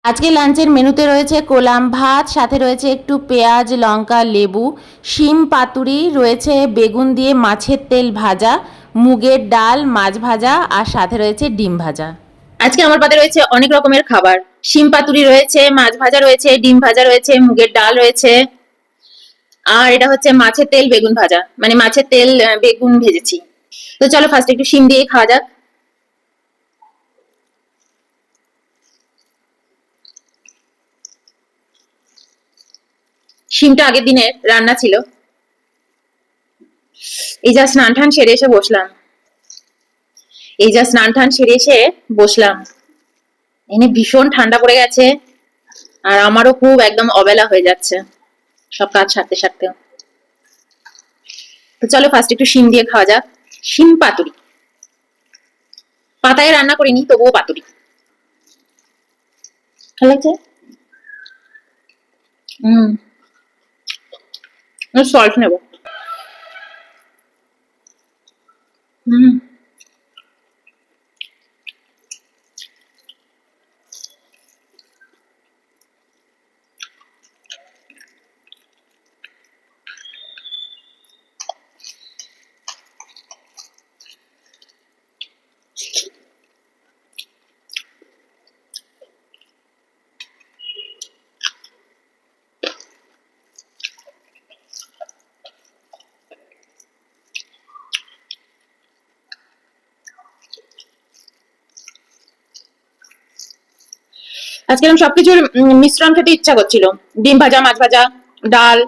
আজকে লাঞ্চের মেনুতে রয়েছে কোলাম ভাত, সাথে রয়েছে একটু পেঁয়াজ, লঙ্কা, লেবু, শিম পাতুরি, রয়েছে বেগুন দিয়ে মাছের তেল ভাজা, মুগের ডাল, মাছ ভাজা আর সাথে রয়েছে ডিম ভাজা। আজকে আমার পাতে রয়েছে অনেক রকমের খাবার। শিম পাতুরি রয়েছে, মাছ ভাজা রয়েছে, ডিম ভাজা রয়েছে, মুগের ডাল রয়েছে, আর এটা হচ্ছে মাছের তেল বেগুন ভাজা, মানে মাছের তেল বেগুন ভেজেছি। তো চলো ফার্স্ট একটু শিম দিয়ে খাওয়া যাক। শিমটা আগের দিনের রান্না ছিল। এই যা স্নান টান সেরে এসে বসলাম। এনে ভীষণ ঠান্ডা পড়ে গেছে, আর আমারও খুব একদম অবেলা হয়ে যাচ্ছে সব কাজ সারতে সারতে। তো চলো ফার্স্ট একটু শিম দিয়ে খাওয়া যাক। শিম পাতুরি, পাতায় রান্না করিনি, তবুও পাতুরি ভালো লাগছে। সল্ট নেব। হুম, আজকে আমি সবকিছুর মিশ্রণ খেতে ইচ্ছা করছিল। ডিম ভাজা, মাছ ভাজা, ডাল।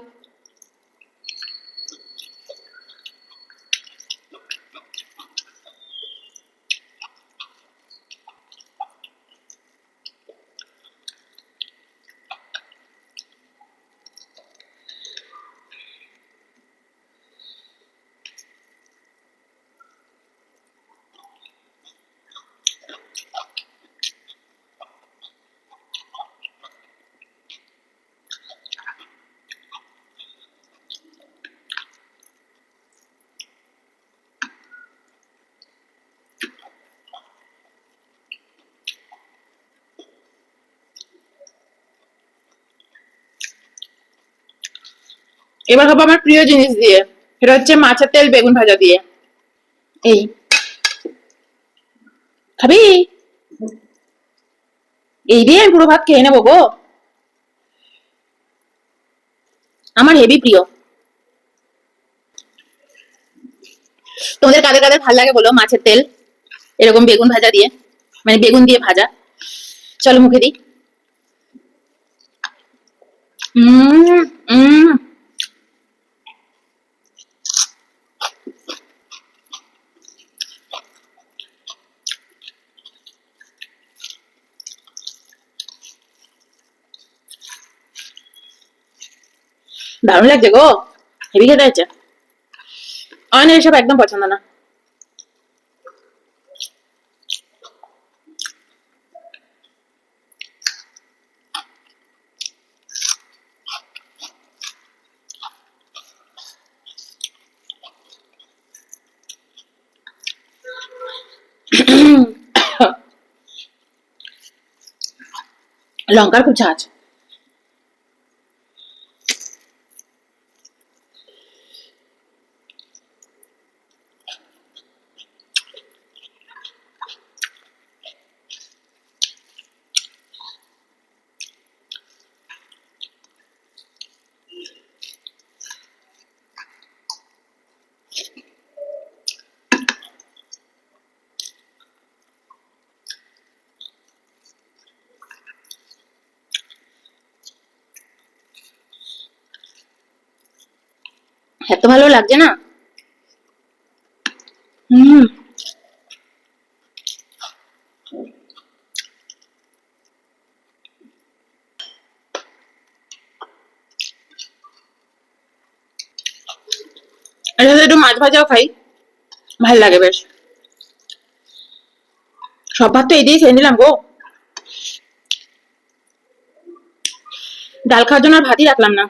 এবার খাবো আমার প্রিয় জিনিস দিয়ে, সেটা হচ্ছে মাছের তেল বেগুন ভাজা দিয়ে। এই খাবি? এই দিয়ে পুরো ভাত খেয়ে নেবো গো। আমার হেভি প্রিয়। তোমাদের কাদের কাদের ভাল লাগে বলো মাছের তেল এরকম বেগুন ভাজা দিয়ে, মানে বেগুন দিয়ে ভাজা। চলো মুখে দিই। উম উম দারুণ লাগছে গো, হেভি খেতে হচ্ছে। অয়নের এসব একদম পছন্দ না। লঙ্কার খুব ঝাঁজ। এত ভালো লাগছে না। হুম, এর সাথে একটু মাছ ভাজাও খাই, ভাল লাগে বেশ। সব ভাত তো এই দিয়ে খেয়ে নিলাম গো। ডাল খাওয়ার জন্য আর ভাতই রাখলাম না।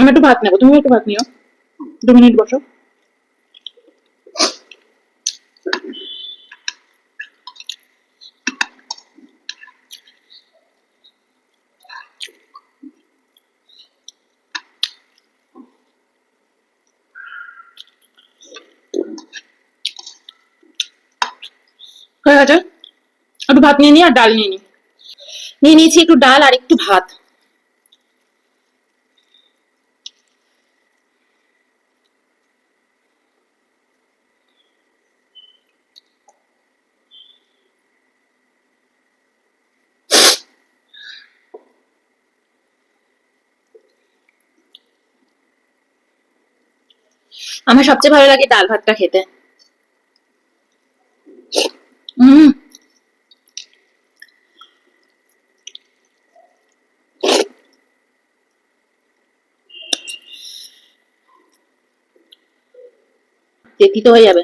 আমি একটু ভাত নেবো, তুমি একটু ভাত নিও, 2 মিনিট বসো। হয়ে গেছে, একটু ভাত নিয়ে নি আর ডাল নিয়ে নিয়েছি একটু ডাল আর একটু ভাত। আমার সবচেয়ে ভালো লাগে ডাল ভাতটা খেতে। হুম, তেতি তো হয়ে যাবে।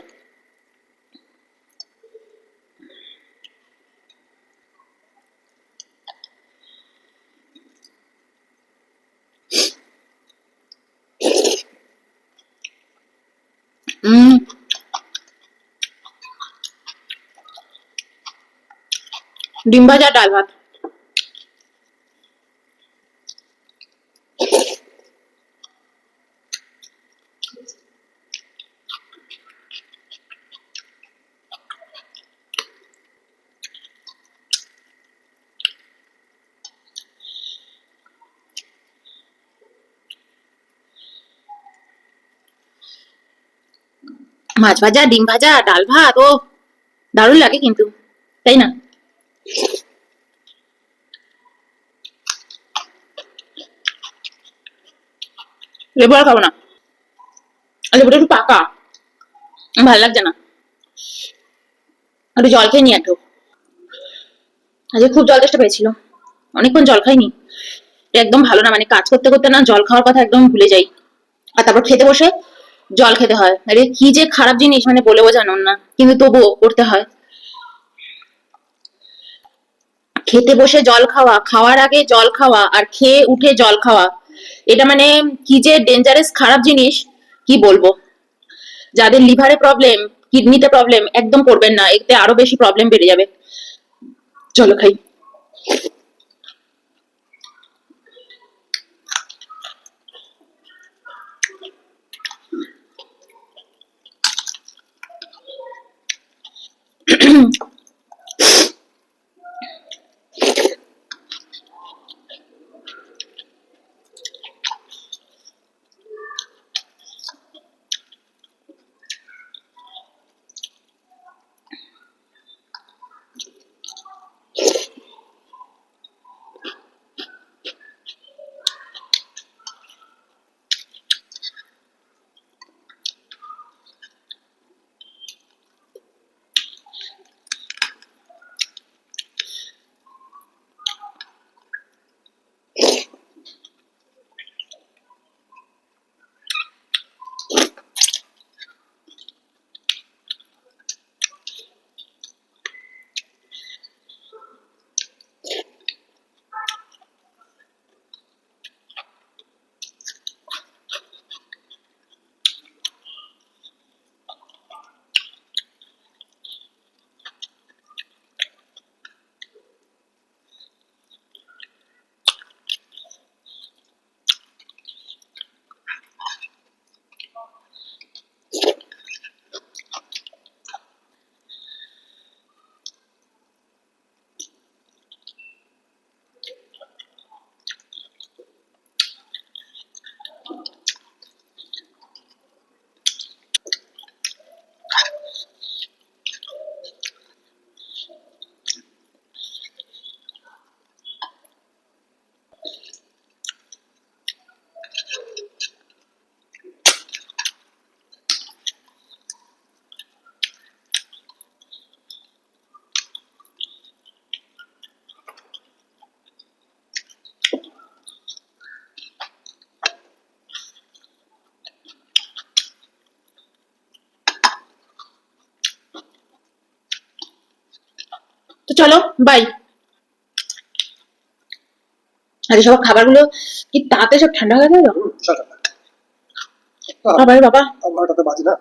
হুম, ডিম ভাজা ডাল ভাত। মাছ ভাজা, ডিম ভাজা, ডাল ভাত, ও দারুণ লাগে কিন্তু, তাই না? লেবু আর খাবো না, লেবুটা একটু পাকা, ভালো লাগছে না। একটু জল খেয়ে নি একটু, আজকে খুব জল তেষ্টা পেয়েছিল, অনেকক্ষণ জল খাইনি। একদম ভালো না, মানে কাজ করতে করতে না জল খাওয়ার কথা একদম ভুলে যাই, আর তারপর খেতে বসে জল খেতে হয়। আরে কি যে খারাপ জিনিস, মানে বলে বোঝানোর না, কিন্তু তবুও করতে হয়। খেতে বসে জল খাওয়া, খাওয়ার আগে জল খাওয়া, আর খেয়ে উঠে জল খাওয়া, এটা মানে কি যে ডেঞ্জারাস খারাপ জিনিস, কি বলবো। যাদের লিভারে প্রবলেম, কিডনিতে প্রবলেম, একদম করবেন না, এতে আরো বেশি প্রবলেম বেড়ে যাবে। চলো খাই। তো চলো, বাই। আজ সব খাবারগুলো কি তাড়াতাড়ি সব ঠান্ডা হয়ে গেল। Shut up. বাবা রে বাবা, আমার ওটাতে বাজি না।